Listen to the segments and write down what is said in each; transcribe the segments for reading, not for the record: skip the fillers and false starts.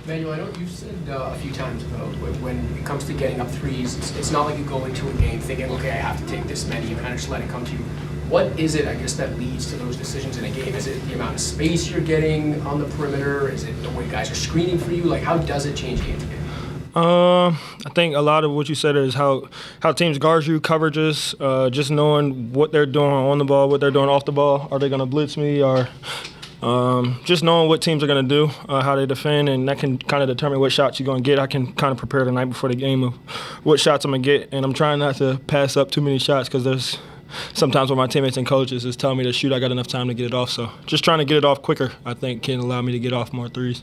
Manuel, I know you've said a few times about when it comes to getting up threes, it's not like you go into a game thinking, okay, I have to take this many and kind of just let it come to you. What is it, I guess, that leads to those decisions in a game? Is it the amount of space you're getting on the perimeter? Is it the way guys are screening for you? Like, how does it change game to game? I think a lot of what you said is how teams guard you, coverages, just knowing what they're doing on the ball, what they're doing off the ball. Are they going to blitz me, or just knowing what teams are going to do, how they defend, and that can kind of determine what shots you're going to get. I can kind of prepare the night before the game of what shots I'm going to get, and I'm trying not to pass up too many shots because there's sometimes when my teammates and coaches is telling me to shoot, I got enough time to get it off. So just trying to get it off quicker, I think, can allow me to get off more threes.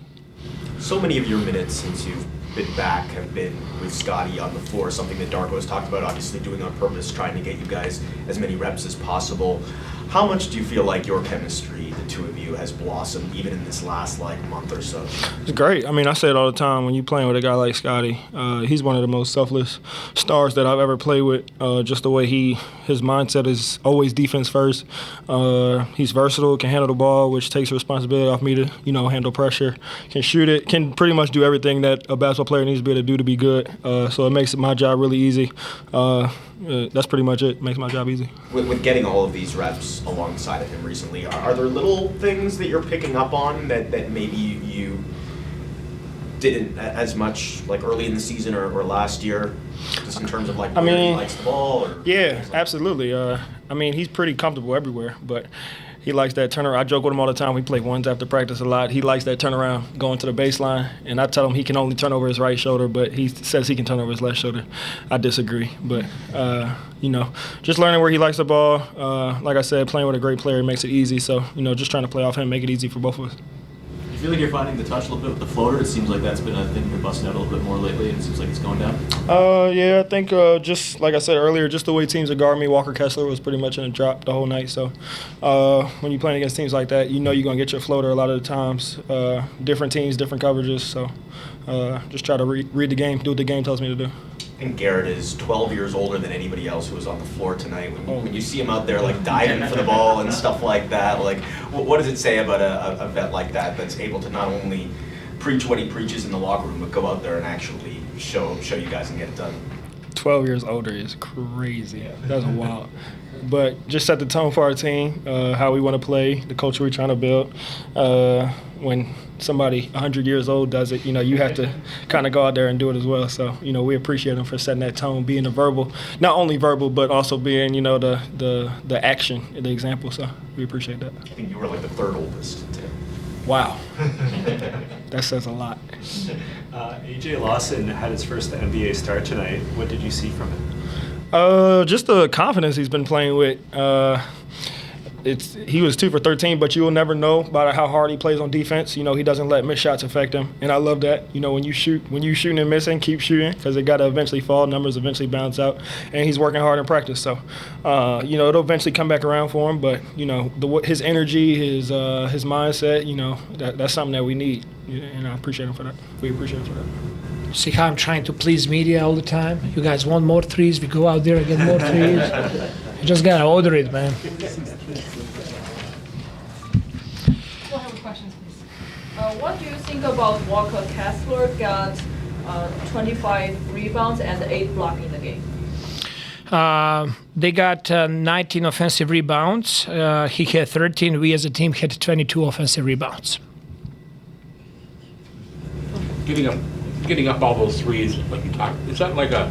So many of your minutes since you've been back have been with Scotty on the floor, something that Darko has talked about, obviously doing on purpose, trying to get you guys as many reps as possible. How much do you feel like your chemistry, the two of you, has blossomed even in this last month or so? It's great. I mean, I say it all the time. When you're playing with a guy like Scotty, he's one of the most selfless stars that I've ever played with. Just the way his mindset is always defense first. He's versatile, can handle the ball, which takes responsibility off me to, handle pressure. Can shoot it, can pretty much do everything that a basketball player needs to be able to do to be good. So it makes my job really easy. That's pretty much it. Makes my job easy. With getting all of these reps alongside of him recently, are there little things that you're picking up on that maybe you didn't as much like early in the season or last year, just in terms of where he likes the ball? Yeah, absolutely. He's pretty comfortable everywhere, but he likes that turnaround. I joke with him all the time. We play ones after practice a lot. He likes that turnaround, going to the baseline. And I tell him he can only turn over his right shoulder, but he says he can turn over his left shoulder. I disagree. But, just learning where he likes the ball. Like I said, playing with a great player makes it easy. So, just trying to play off him, make it easy for both of us. You feel like you're finding the touch a little bit with the floater? It seems like that's been a thing you've been busting out a little bit more lately, and it seems like it's going down. Yeah, I think just like I said earlier, just the way teams are guarding me, Walker Kessler was pretty much in a drop the whole night. So when you're playing against teams like that, you're going to get your floater a lot of the times. Different teams, different coverages. So just try to read the game, do what the game tells me to do. And Garrett is 12 years older than anybody else who was on the floor tonight. When you see him out there diving for the ball and stuff like that, what does it say about a vet like that that's able to not only preach what he preaches in the locker room, but go out there and actually show you guys and get it done? 12 years older is crazy. That's wild. But just set the tone for our team, how we want to play, the culture we're trying to build. When somebody 100 years old does it, you have to kind of go out there and do it as well. So, we appreciate them for setting that tone, being the verbal, not only verbal, but also being, the action, the example. So we appreciate that. I think you were the third oldest, too. Wow. That says a lot. AJ Lawson had his first NBA start tonight. What did you see from him? Just the confidence he's been playing with. He was 2 for 13, but you will never know about how hard he plays on defense. He doesn't let missed shots affect him, and I love that. When you're shooting and missing, keep shooting because it got to eventually fall. Numbers eventually bounce out, and he's working hard in practice. So, it'll eventually come back around for him. But his energy, his mindset, that's something that we need, and I appreciate him for that. We appreciate him for that. See how I'm trying to please media all the time? You guys want more threes? We go out there and get more threes. You just gotta order it, man. We'll have questions, please. What do you think about Walker Kessler got 25 rebounds and 8 blocks in the game? They got 19 offensive rebounds. He had 13. We as a team had 22 offensive rebounds. Getting up all those threes, like you talked, is that like a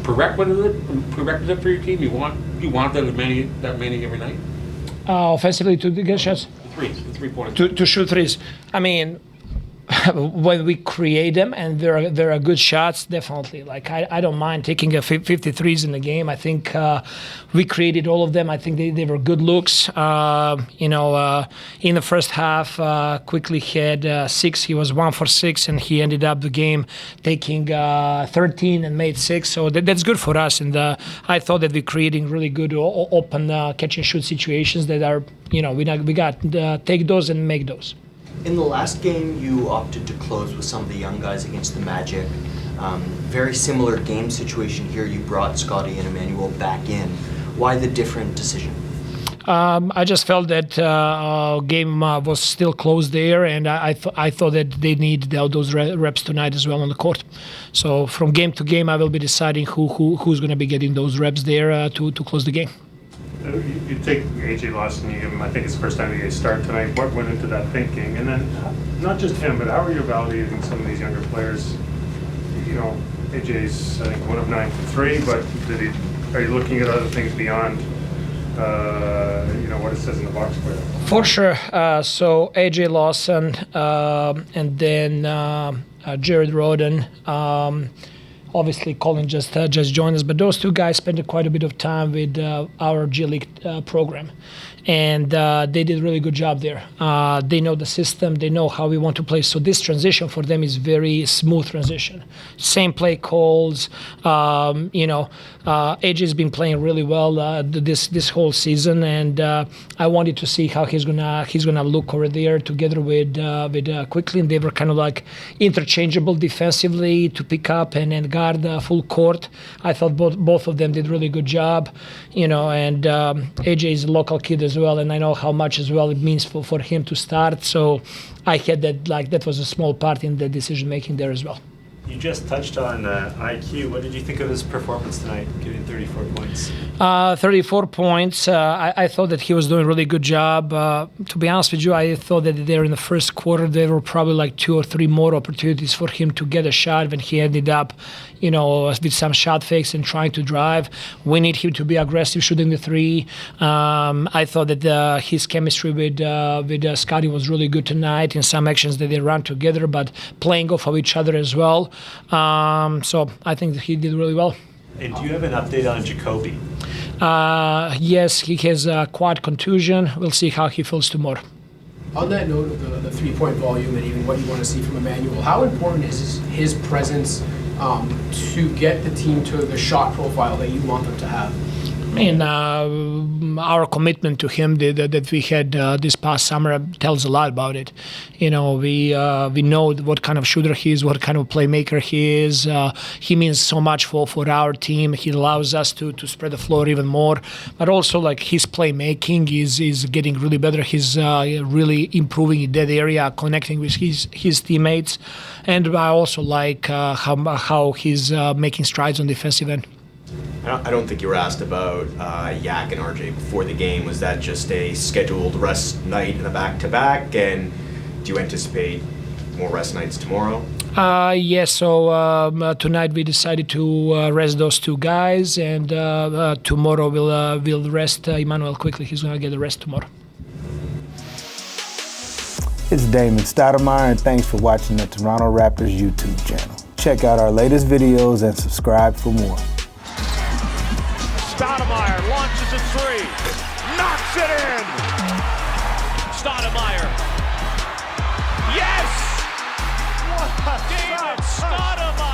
prerequisite for your team? You want that many every night? Offensively to get shots? The 3-pointers. To shoot threes. I mean, when we create them and there are good shots, definitely. I don't mind taking a 53s in the game. I think we created all of them. I think they were good looks. In the first half, Quickley had 6. He was 1 for 6, and he ended up the game taking 13 and made 6. So that's good for us. And I thought that we're creating really good open catch and shoot situations that are, we got take those and make those. In the last game, you opted to close with some of the young guys against the Magic. Very similar game situation here. You brought Scotty and Immanuel back in. Why the different decision? I just felt that game was still close there, and I thought that they need those reps tonight as well on the court. So from game to game, I will be deciding who's going to be getting those reps there to close the game. You take AJ Lawson, you give him, I think it's the first time he start tonight. What went into that thinking? And then not just him, but how are you evaluating some of these younger players? You know, AJ's, I think, 1 of 9 from 3, but are you looking at other things beyond, what it says in the box score? For sure. So AJ Lawson and then Jared Roden. Obviously, Colin just joined us, but those two guys spent quite a bit of time with our G League program, and they did a really good job there. They know the system, they know how we want to play. So this transition for them is very smooth transition. Same play calls. AJ's been playing really well this whole season, and I wanted to see how he's gonna look over there together with Quickley. And they were kind of like interchangeable defensively to pick up and guard full court. I thought both of them did really good job, and AJ is a local kid as well, and I know how much as well it means for him to start. So I had that was a small part in the decision making there as well. You just touched on IQ. What did you think of his performance tonight, getting 34 points? 34 points. I thought that he was doing a really good job. To be honest with you, I thought that there in the first quarter there were probably like 2 or 3 more opportunities for him to get a shot when he ended up, with some shot fakes and trying to drive. We need him to be aggressive shooting the 3. I thought that his chemistry with Scotty was really good tonight in some actions that they ran together, but playing off of each other as well. So I think that he did really well. And do you have an update on Jacoby? Yes, he has a quad contusion. We'll see how he feels tomorrow. On that note of the 3-point volume and even what you want to see from Immanuel, how important is his presence to get the team to the shot profile that you want them to have? I mean, our commitment to him that we had this past summer tells a lot about it. We know what kind of shooter he is, what kind of playmaker he is. He means so much for our team. He allows us to spread the floor even more. But also, like, his playmaking is getting really better. He's really improving in that area, connecting with his teammates. And I also like how he's making strides on the defensive end. I don't think you were asked about Yak and RJ before the game. Was that just a scheduled rest night in a back-to-back? And do you anticipate more rest nights tomorrow? Yes, so tonight we decided to rest those 2 guys, and tomorrow we'll rest Immanuel Quickley. He's going to get a rest tomorrow. It's Damon Stoudemire, and thanks for watching the Toronto Raptors YouTube channel. Check out our latest videos and subscribe for more. Stoudemire launches a 3, knocks it in! Stoudemire. Yes! What a David Stoudemire!